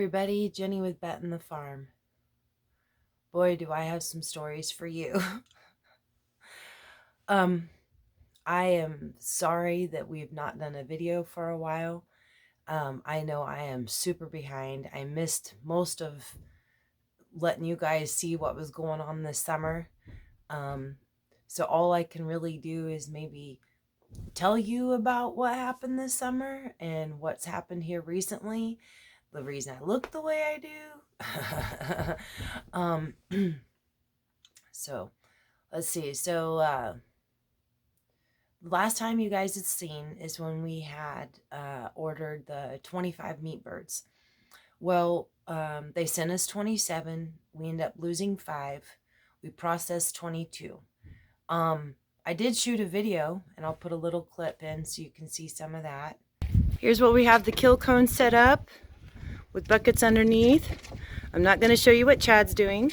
everybody, Jenny with Bet in the Farm. Boy, do I have some stories for you. I am sorry that we've not done a video for a while. I know I am super behind. I missed most of letting you guys see what was going on this summer. So all I can really do is maybe tell you about what happened this summer and what's happened here recently. The reason I look the way I do. So let's see. So the last time you guys had seen is when we had ordered the 25 meat birds. Well, they sent us 27. We ended up losing 5. We processed 22. I did shoot a video, and I'll put a little clip in so you can see some of that. Here's what we have the kill cone set up with buckets underneath. I'm not going to show you what Chad's doing.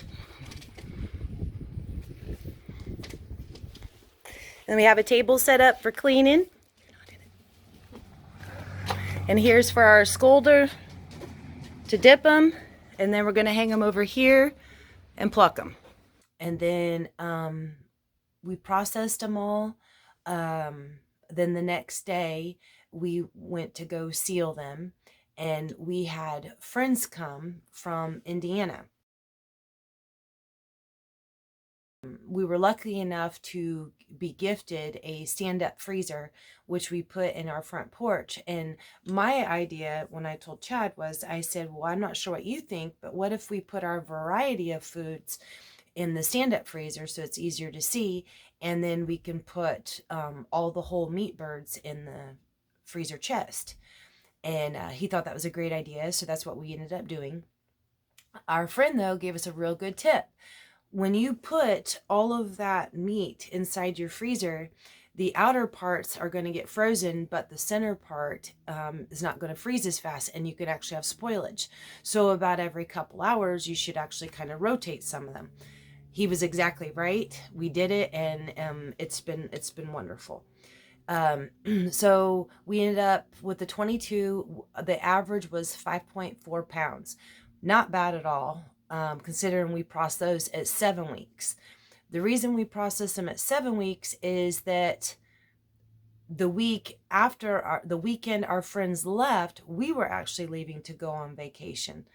Then we have a table set up for cleaning. And here's for our scolder to dip them. And then we're going to hang them over here and pluck them. And then we processed them all. Then the next day we went to go seal them. And we had friends come from Indiana. We were lucky enough to be gifted a stand-up freezer, which we put in our front porch. And my idea when I told Chad was, I said, well, I'm not sure what you think, but what if we put our variety of foods in the stand-up freezer so it's easier to see, and then we can put all the whole meat birds in the freezer chest. And he thought that was a great idea, so that's what we ended up doing. Our friend, though, gave us a real good tip. When you put all of that meat inside your freezer, the outer parts are going to get frozen, but the center part is not going to freeze as fast, and you could actually have spoilage. So about every couple hours, you should actually kind of rotate some of them. He was exactly right. We did it, and it's been wonderful. So we ended up with the 22. The average was 5.4 pounds. Not bad at all. Considering we process those at 7 weeks. The reason we process them at 7 weeks is that the week after the weekend our friends left, we were actually leaving to go on vacation.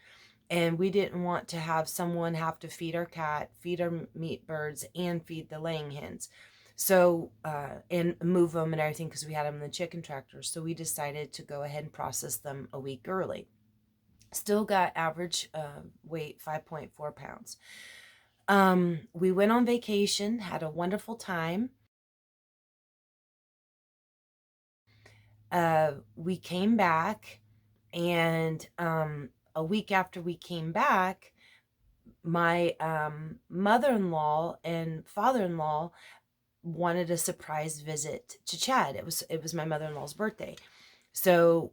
And we didn't want to have someone have to feed our cat, feed our meat birds, and feed the laying hens. So, and move them and everything because we had them in the chicken tractor. So we decided to go ahead and process them a week early. Still got average weight, 5.4 pounds. We went on vacation, had a wonderful time. We came back, and a week after we came back, my mother-in-law and father-in-law wanted a surprise visit to Chad. It was my mother-in-law's birthday. So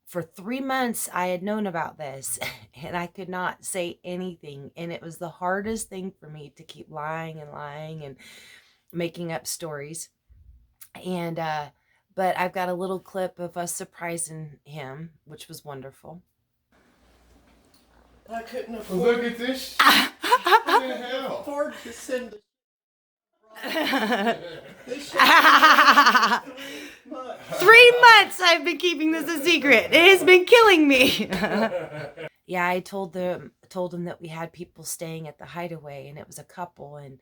for 3 months, I had known about this, and I could not say anything. And it was the hardest thing for me to keep lying and making up stories. And, but I've got a little clip of us surprising him, which was wonderful. I couldn't afford. Look at this. What the hell? Afford to send 3 months I've been keeping this a secret. It has been killing me. Yeah, I told them that we had people staying at the hideaway, and it was a couple, and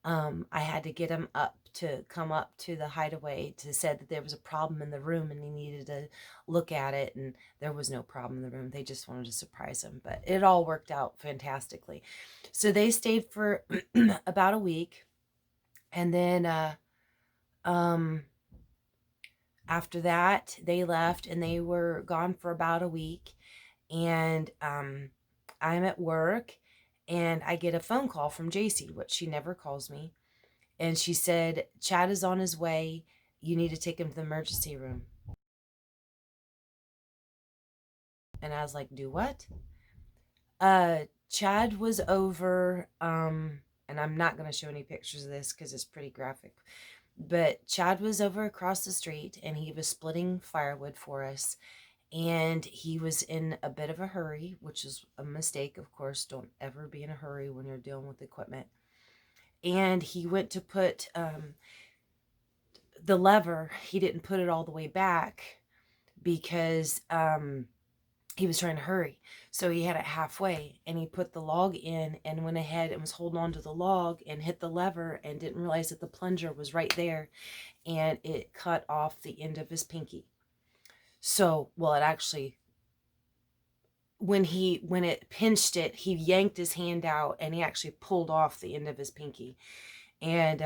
I had to get him to come up to the hideaway to say that there was a problem in the room and he needed to look at it, and there was no problem in the room. They just wanted to surprise him, but it all worked out fantastically. So they stayed for about a week, and then after that they left, and they were gone for about a week. And I'm at work, and I get a phone call from JC, which she never calls me. And she said, Chad is on his way. You need to take him to the emergency room. And I was like, do what? Chad was over, and I'm not going to show any pictures of this because it's pretty graphic. But Chad was over across the street, and he was splitting firewood for us. and he was in a bit of a hurry, which is a mistake, of course. Don't ever be in a hurry when you're dealing with equipment. And he went to put the lever, he didn't put it all the way back because he was trying to hurry. So he had it halfway, and he put the log in and went ahead and was holding on to the log and hit the lever and didn't realize that the plunger was right there, and it cut off the end of his pinky. So, well, it actually, when it pinched it, he yanked his hand out and he actually pulled off the end of his pinky. And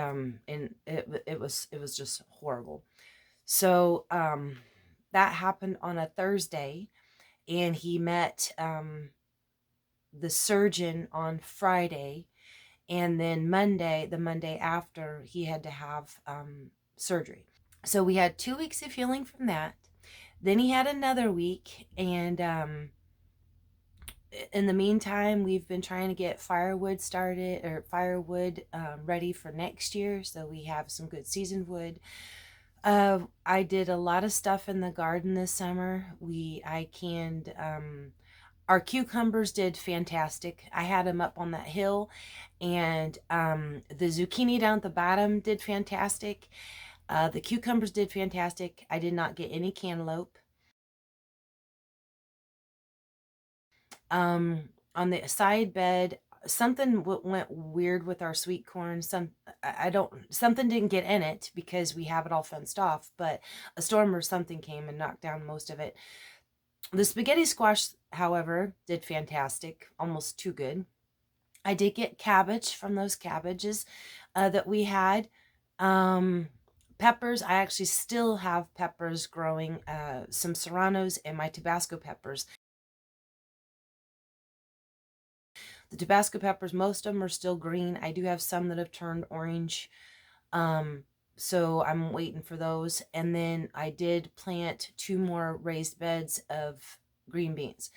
it was just horrible. So that happened on a Thursday, and he met the surgeon on Friday, and then the Monday after, he had to have surgery. So we had 2 weeks of healing from that. Then he had another week, and in the meantime, we've been trying to get firewood ready for next year, so we have some good seasoned wood. I did a lot of stuff in the garden this summer. I canned our cucumbers did fantastic. I had them up on that hill, and the zucchini down at the bottom did fantastic. The cucumbers did fantastic. I did not get any cantaloupe. On the side bed, something went weird with our sweet corn. I don't, something didn't get in it because we have it all fenced off, but a storm or something came and knocked down most of it. The spaghetti squash, however, did fantastic, almost too good. I did get cabbage from those cabbages that we had. Peppers, I actually still have peppers growing, some serranos and my Tabasco peppers. The Tabasco peppers, most of them are still green. I do have some that have turned orange. So I'm waiting for those. And then I did plant 2 more raised beds of green beans.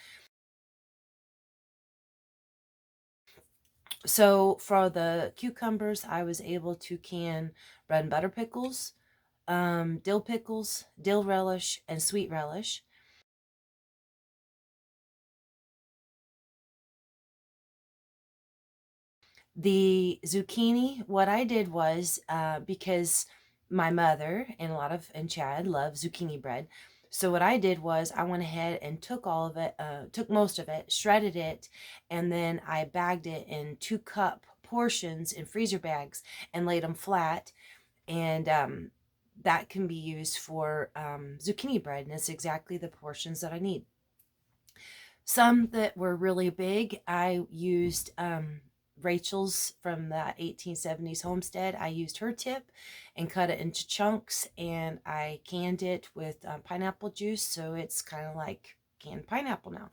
So for the cucumbers, I was able to can bread and butter pickles, dill pickles, dill relish, and sweet relish. The zucchini, what I did was, because my mother and Chad love zucchini bread. So what I did was I went ahead and took all of it, took most of it, shredded it, and then I bagged it in 2-cup portions in freezer bags and laid them flat. And that can be used for zucchini bread, and it's exactly the portions that I need. Some that were really big, I used Rachel's from the 1870s homestead. I used her tip and cut it into chunks, and I canned it with pineapple juice, so it's kind of like canned pineapple now.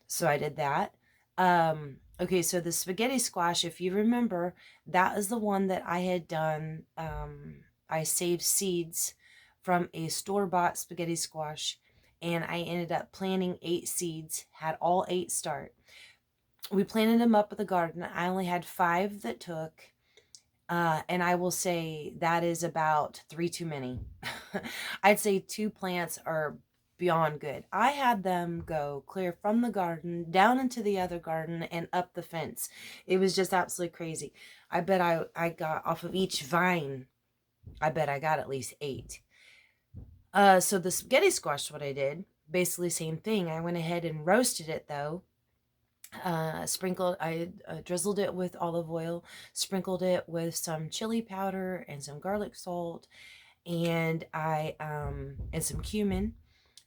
So I did that. Okay, so the spaghetti squash, if you remember, that is the one that I had done. I saved seeds from a store-bought spaghetti squash, and I ended up planting 8 seeds, had all 8 start. We planted them up in the garden. I only had 5 that took, and I will say that is about 3 too many. I'd say 2 plants are beyond good. I had them go clear from the garden down into the other garden and up the fence. It was just absolutely crazy. I bet I got off of each vine, I bet I got at least 8. So the spaghetti squash, what I did, basically same thing. I went ahead and roasted it though. I drizzled it with olive oil, sprinkled it with some chili powder and some garlic salt, and and some cumin,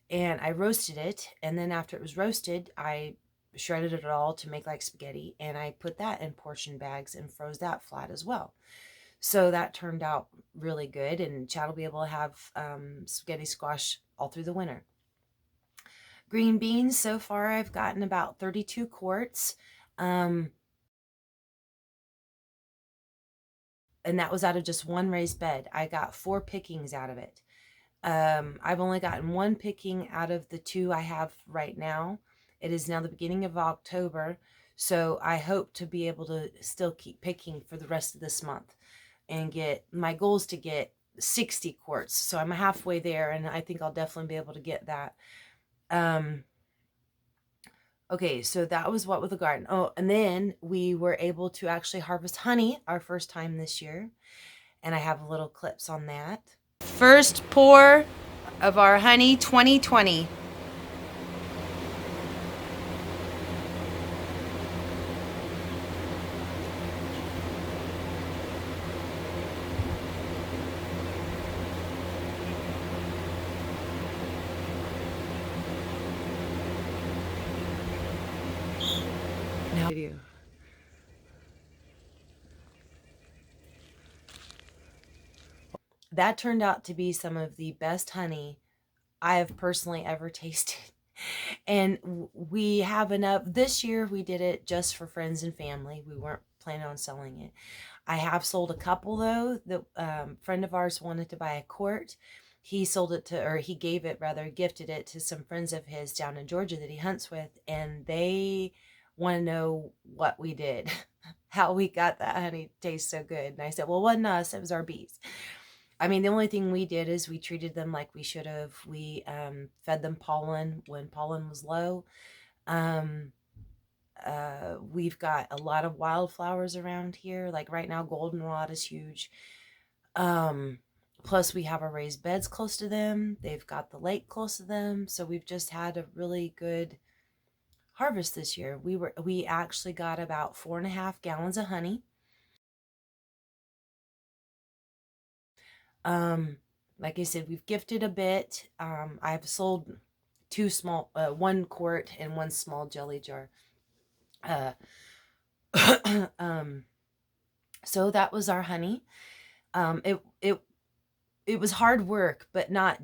and I roasted it. And then after it was roasted, I shredded it all to make like spaghetti, and I put that in portion bags and froze that flat as well. So that turned out really good, and Chad will be able to have spaghetti squash all through the winter. Green beans, so far I've gotten about 32 quarts. Um, and that was out of just one raised bed. I got 4 pickings out of it. I've only gotten 1 picking out of the 2 I have right now. It is now the beginning of October, so I hope to be able to still keep picking for the rest of this month and my goal is to get 60 quarts. So I'm halfway there, and I think I'll definitely be able to get that. Okay, so that was what with the garden. Oh, and then we were able to actually harvest honey our first time this year. And I have little clips on that. First pour of our honey 2020. Now video. That turned out to be some of the best honey I have personally ever tasted. And we have enough. This year we did it just for friends and family. We weren't planning on selling it. I have sold a couple though. The friend of ours wanted to buy a quart. He sold it to, or he gave it rather, gifted it to some friends of his down in Georgia that he hunts with, and they want to know what we did, how we got that honey taste so good. And I said, well, it wasn't us, it was our bees. I mean, the only thing we did is we treated them like we should have. We fed them pollen when pollen was low. We've got a lot of wildflowers around here. Like right now, goldenrod is huge. Plus we have our raised beds close to them. They've got the lake close to them. So we've just had a really good harvest this year. We actually got about 4.5 gallons of honey. Like I said, we've gifted a bit. I've sold one quart and one small jelly jar. So that was our honey. It was hard work, but not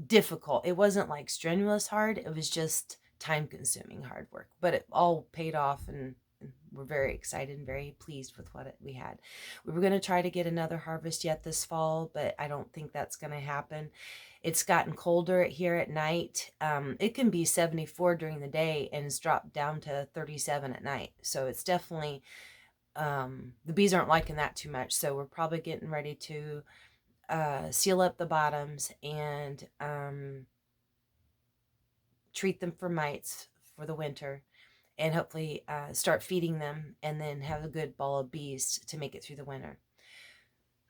difficult. It wasn't like strenuous hard. It was just time consuming hard work, but it all paid off, and we're very excited and very pleased with what we had. We were going to try to get another harvest yet this fall, but I don't think that's going to happen. It's gotten colder here at night. It can be 74 during the day and it's dropped down to 37 at night. So it's definitely, the bees aren't liking that too much. So we're probably getting ready to seal up the bottoms and treat them for mites for the winter, and hopefully start feeding them and then have a good ball of bees to make it through the winter.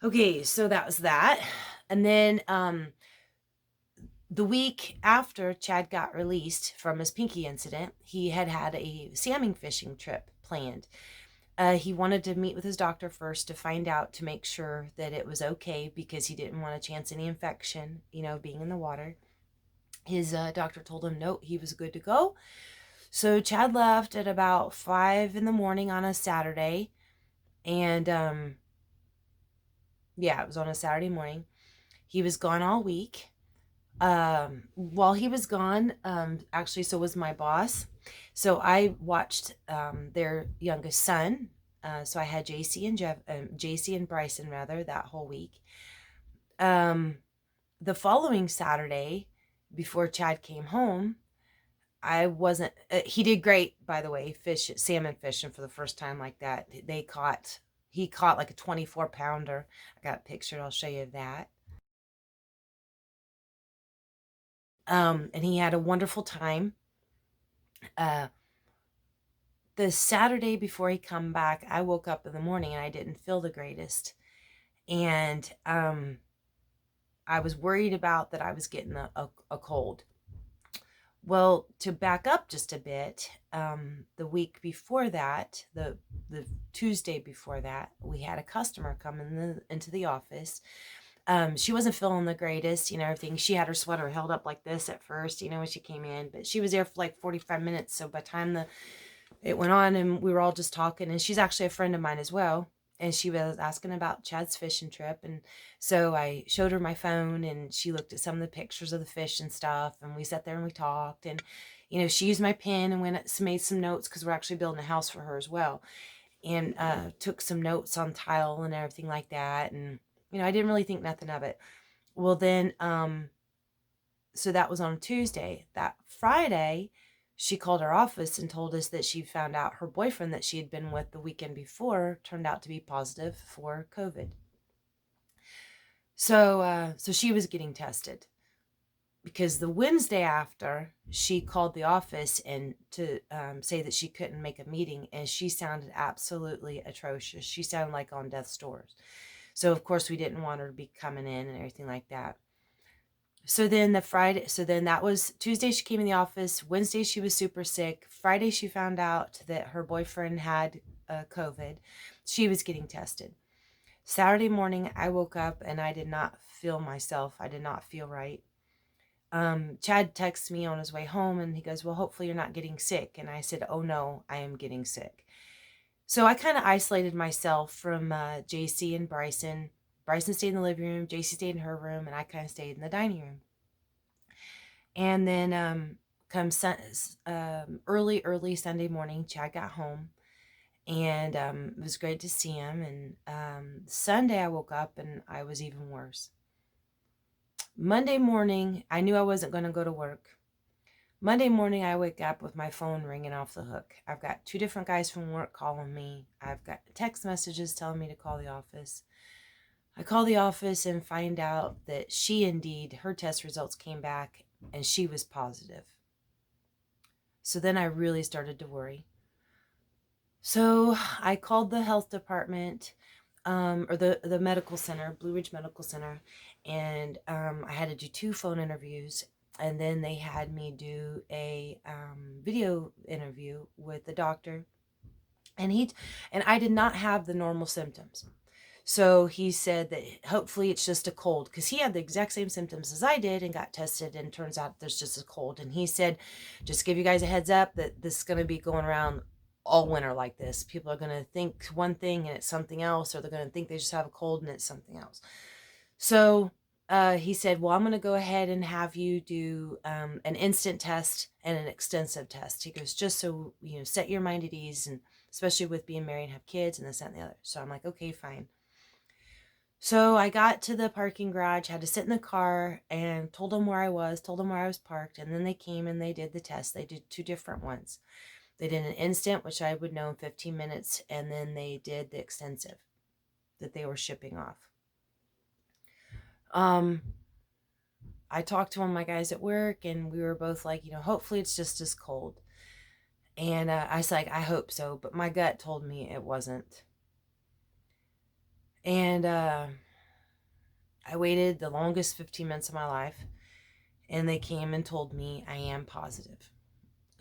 Okay, so that was that. And then the week after Chad got released from his pinky incident, he had a salmon fishing trip planned. He wanted to meet with his doctor first to find out, to make sure that it was okay, because he didn't want to chance any infection, being in the water. His doctor told him no, he was good to go. So Chad left at about 5 in the morning on a Saturday. And yeah, it was on a Saturday morning. He was gone all week. While he was gone, actually, so was my boss. So I watched their youngest son. So I had JC and Bryson rather, that whole week. The following Saturday, before Chad came home, I wasn't. He did great, by the way. Salmon fishing for the first time like that. He caught like a 24-pounder. I got a picture. I'll show you that. And he had a wonderful time. The Saturday before he come back, I woke up in the morning and I didn't feel the greatest, and I was worried about that I was getting a cold. Well, to back up just a bit, the week before that, the Tuesday before that, we had a customer come into the office. She wasn't feeling the greatest, everything. She had her sweater held up like this at first, when she came in, but she was there for like 45 minutes. So by the time it went on and we were all just talking, and she's actually a friend of mine as well. And she was asking about Chad's fishing trip. And so I showed her my phone and she looked at some of the pictures of the fish and stuff. And we sat there and we talked. And, she used my pen and made some notes, because we're actually building a house for her as well. And took some notes on tile and everything like that. And, I didn't really think nothing of it. Well, then, so that was on Tuesday. That Friday, she called our office and told us that she found out her boyfriend that she had been with the weekend before turned out to be positive for COVID. So she was getting tested. because the Wednesday after, she called the office and to say that she couldn't make a meeting, and she sounded absolutely atrocious. She sounded like on death's doors. So of course we didn't want her to be coming in and everything like that. So then that was Tuesday she came in the office. Wednesday she was super sick. Friday she found out that her boyfriend had COVID. She was getting tested. Saturday morning I woke up and I did not feel myself. I did not feel right. Chad texts me on his way home and he goes, well, hopefully you're not getting sick. And I said, oh no, I am getting sick. So I kind of isolated myself from JC and Bryson. Bryson stayed in the living room, JC stayed in her room, and I kind of stayed in the dining room. And then early Sunday morning, Chad got home, and it was great to see him. And Sunday I woke up and I was even worse. Monday morning, I knew I wasn't going to go to work. Monday morning, I wake up with my phone ringing off the hook. I've got 2 different guys from work calling me. I've got text messages telling me to call the office. I call the office and find out that her test results came back and she was positive. So then I really started to worry. So I called the health department, or the medical center, Blue Ridge Medical Center, and I had to do 2 phone interviews. And then they had me do a video interview with the doctor. And I did not have the normal symptoms. So he said that hopefully it's just a cold, because he had the exact same symptoms as I did and got tested, and turns out there's just a cold. And he said, just give you guys a heads up that this is going to be going around all winter like this. People are going to think one thing and it's something else, or they're going to think they just have a cold and it's something else. So he said, well, I'm going to go ahead and have you do an instant test and an extensive test. He goes, just so, set your mind at ease, and especially with being married and have kids and this, that, and the other. So I'm like, okay, fine. So I got to the parking garage, had to sit in the car, and told them where I was parked. And then they came and they did the test. They did 2 different ones. They did an instant, which I would know in 15 minutes. And then they did the extensive that they were shipping off. I talked to one of my guys at work, and we were both like, hopefully it's just as cold. And I was like, I hope so. But my gut told me it wasn't. And I waited the longest 15 minutes of my life. And they came and told me I am positive.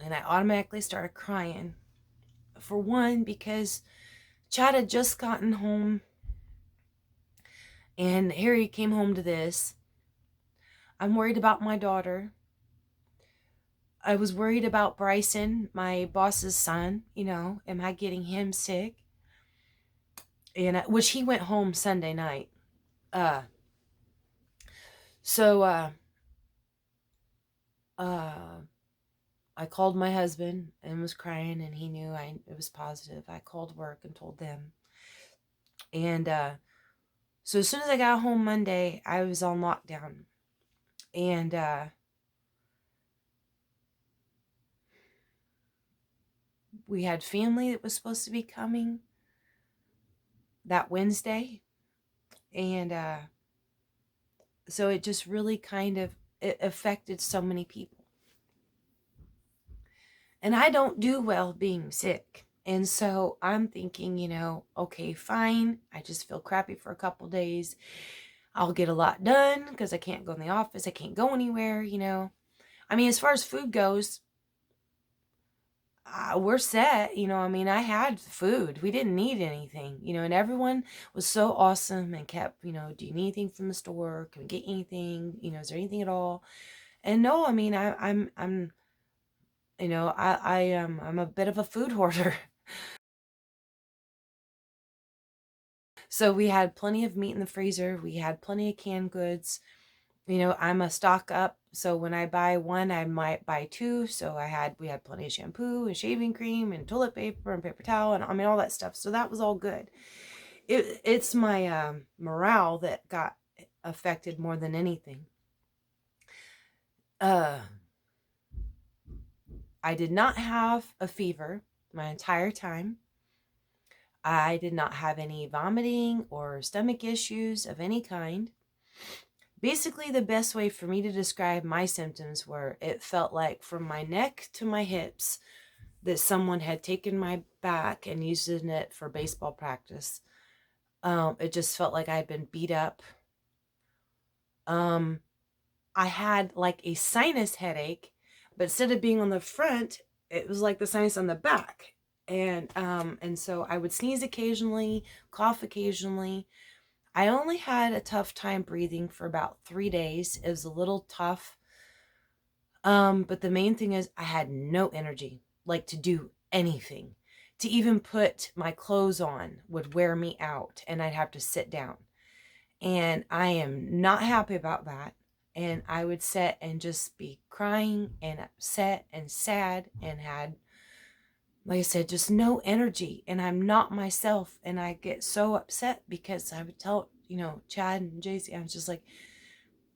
And I automatically started crying. For one, because Chad had just gotten home. And Harry came home to this. I'm worried about my daughter. I was worried about Bryson, my boss's son. Am I getting him sick? And which he went home Sunday night. So I called my husband and was crying, and he knew it was positive. I called work and told them. And so as soon as I got home Monday, I was on lockdown. And we had family that was supposed to be coming that Wednesday. And so it just really it affected so many people. And I don't do well being sick. And so I'm thinking, okay, fine. I just feel crappy for a couple days. I'll get a lot done because I can't go in the office. I can't go anywhere, I mean, as far as food goes, we're set. I had food. We didn't need anything, and everyone was so awesome and kept, do you need anything from the store? Can we get anything? Is there anything at all? And no, I'm I'm a bit of a food hoarder. So we had plenty of meat in the freezer. We had plenty of canned goods. I'm a stock up. So when I buy one, I might buy 2. So we had plenty of shampoo and shaving cream and toilet paper and paper towel and all that stuff. So that was all good. It's my morale that got affected more than anything. I did not have a fever my entire time. I did not have any vomiting or stomach issues of any kind. Basically, the best way for me to describe my symptoms were it felt like from my neck to my hips that someone had taken my back and used it for baseball practice. It just felt like I'd been beat up. Um, I had like a sinus headache, but instead of being on the front, it was like the sinus on the back. And so I would sneeze occasionally, cough occasionally. I only had a tough time breathing for about 3 days. It was a little tough. But the main thing is I had no energy, like to do anything. To even put my clothes on would wear me out and I'd have to sit down. And I am not happy about that. And I would sit and just be crying and upset and sad and had, like I said, just no energy. And I'm not myself. And I get so upset because I would tell, Chad and JC, I was just like,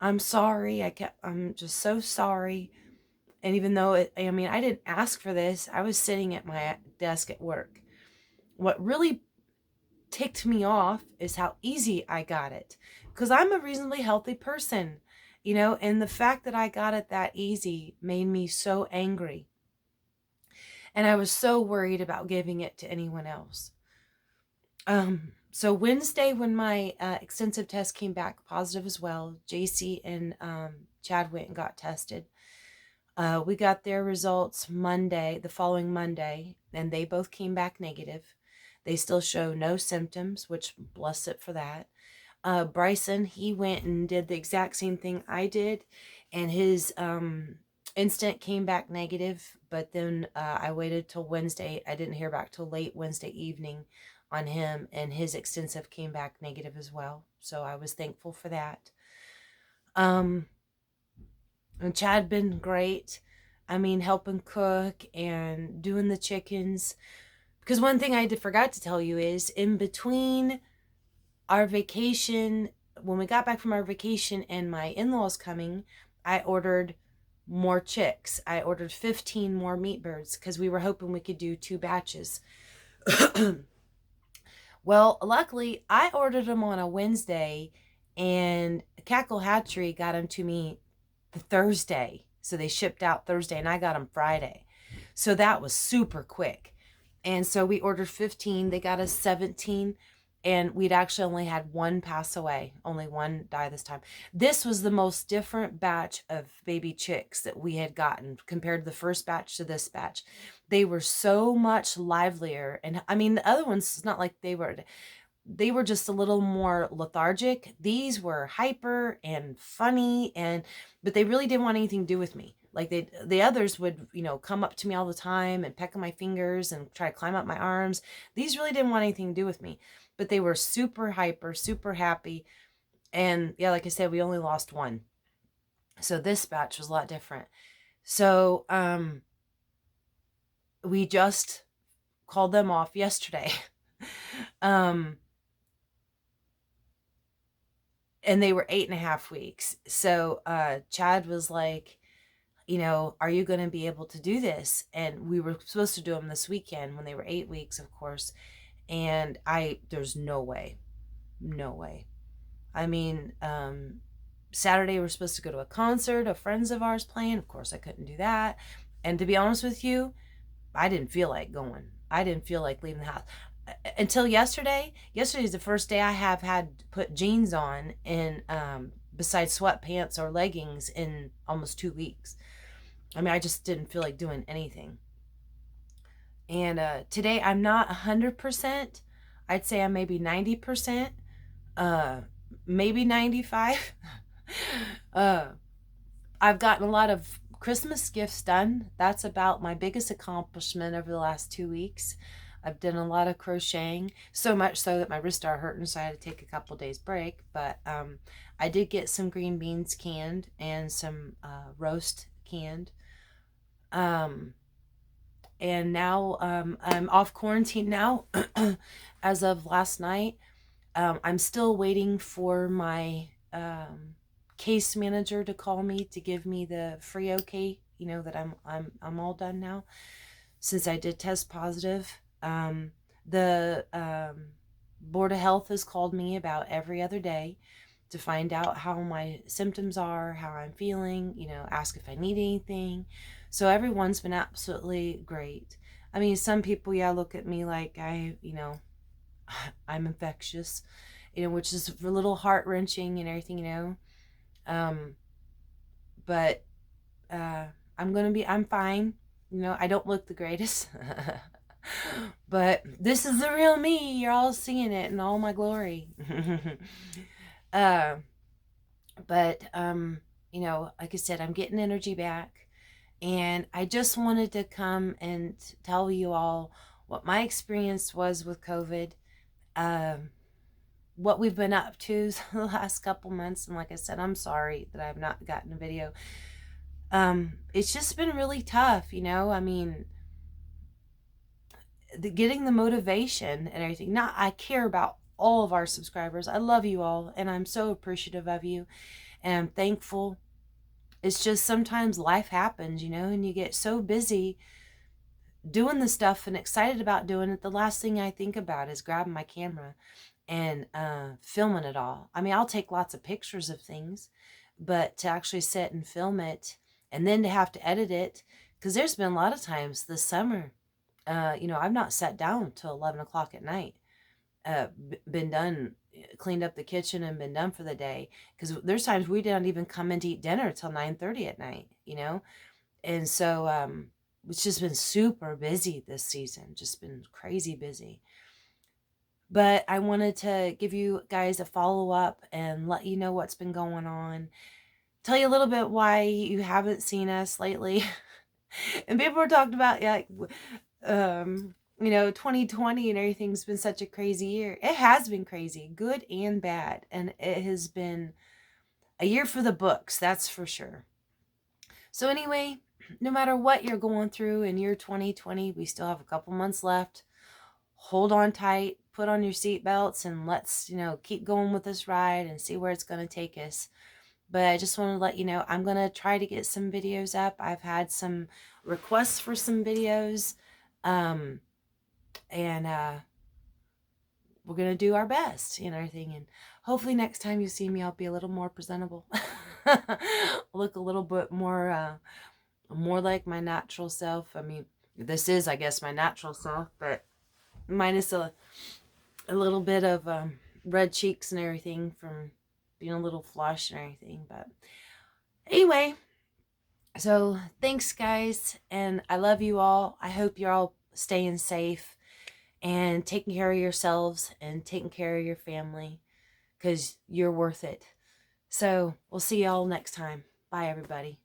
I'm sorry. I'm just so sorry. And even though I didn't ask for this, I was sitting at my desk at work. What really ticked me off is how easy I got it. Because I'm a reasonably healthy person, and the fact that I got it that easy made me so angry. And I was so worried about giving it to anyone else. So Wednesday, when my extensive test came back positive as well, JC and Chad went and got tested. We got their results the following Monday, and they both came back negative. They still show no symptoms, which bless it for that. Bryson, he went and did the exact same thing I did, and his instant came back negative, but then I waited till Wednesday. I didn't hear back till late Wednesday evening on him, and his extensive came back negative as well. So I was thankful for that. And Chad been great. Helping cook and doing the chickens. Because one thing I forgot to tell you is in between our vacation, when we got back from our vacation and my in-laws coming, I ordered more chicks. I ordered 15 more meat birds because we were hoping we could do 2 batches. Well, luckily, I ordered them on a Wednesday, and Cackle Hatchery got them to me the Thursday. So they shipped out Thursday, and I got them Friday. So that was super quick. And so we ordered 15. They got us 17. And we'd actually only had one pass away. Only one die this time. This was the most different batch of baby chicks that we had gotten compared to the first batch to this batch. They were so much livelier. And the other ones, it's not like they were just a little more lethargic. These were hyper and funny, but they really didn't want anything to do with me. Like the others would, come up to me all the time and peck on my fingers and try to climb up my arms. These really didn't want anything to do with me, but they were super hyper, super happy. And yeah, like I said, we only lost one. So this batch was a lot different. So, we just called them off yesterday. And they were 8.5 weeks. So Chad was like, are you going to be able to do this? And we were supposed to do them this weekend when they were 8 weeks, of course. And there's no way. Saturday we're supposed to go to a concert, a friends of ours playing. Of course, I couldn't do that. And to be honest with you, I didn't feel like going. I didn't feel like leaving the house until yesterday. Yesterday is the first day I have had to put jeans on in besides sweatpants or leggings in almost 2 weeks. I just didn't feel like doing anything. And today I'm not 100%. I'd say I'm maybe 90%, maybe 95. I've gotten a lot of Christmas gifts done. That's about my biggest accomplishment over the last 2 weeks. I've done a lot of crocheting, so much so that my wrists started hurting, so I had to take a couple days break. But I did get some green beans canned and some roast canned. And now I'm off quarantine now as of last night. I'm still waiting for my case manager to call me to give me the free okay, that I'm all done now since I did test positive. The Board of Health has called me about every other day to find out how my symptoms are, how I'm feeling, ask if I need anything. So everyone's been absolutely great. I mean, some people, yeah, look at me like I'm infectious, which is a little heart wrenching and everything. Um, but I'm fine. I don't look the greatest. But this is the real me. You're all seeing it in all my glory. uh, but like I said, I'm getting energy back. And I just wanted to come and tell you all what my experience was with COVID, what we've been up to the last couple months. And like I said, I'm sorry that I've not gotten a video. It's just been really tough, I mean, getting the motivation and everything. Not, I care about all of our subscribers. I love you all, and I'm so appreciative of you, and I'm thankful. It's just sometimes life happens, and you get so busy doing the stuff and excited about doing it. The last thing I think about is grabbing my camera and filming it all. I mean, I'll take lots of pictures of things, but to actually sit and film it and then to have to edit it, because there's been a lot of times this summer, I've not sat down till 11 o'clock at night, been done, cleaned up the kitchen and been done for the day. Because there's times we don't even come in to eat dinner till 9:30 at night, And so it's just been super busy this season, just been crazy busy. But I wanted to give you guys a follow-up and let you know what's been going on. Tell you a little bit why you haven't seen us lately. And people were talking about, 2020 and everything's been such a crazy year. It has been crazy, good and bad. And it has been a year for the books, that's for sure. So anyway, no matter what you're going through in year 2020, we still have a couple months left. Hold on tight, put on your seatbelts, and let's, keep going with this ride and see where it's going to take us. But I just want to let you know, I'm going to try to get some videos up. I've had some requests for some videos. And we're going to do our best and everything. And hopefully next time you see me, I'll be a little more presentable. Look a little bit more like my natural self. I mean, this is, I guess, my natural self, but minus a little bit of red cheeks and everything from being a little flushed and everything. But anyway, so thanks, guys, and I love you all. I hope you're all staying safe and taking care of yourselves and taking care of your family, because you're worth it. So we'll see y'all next time. Bye, everybody.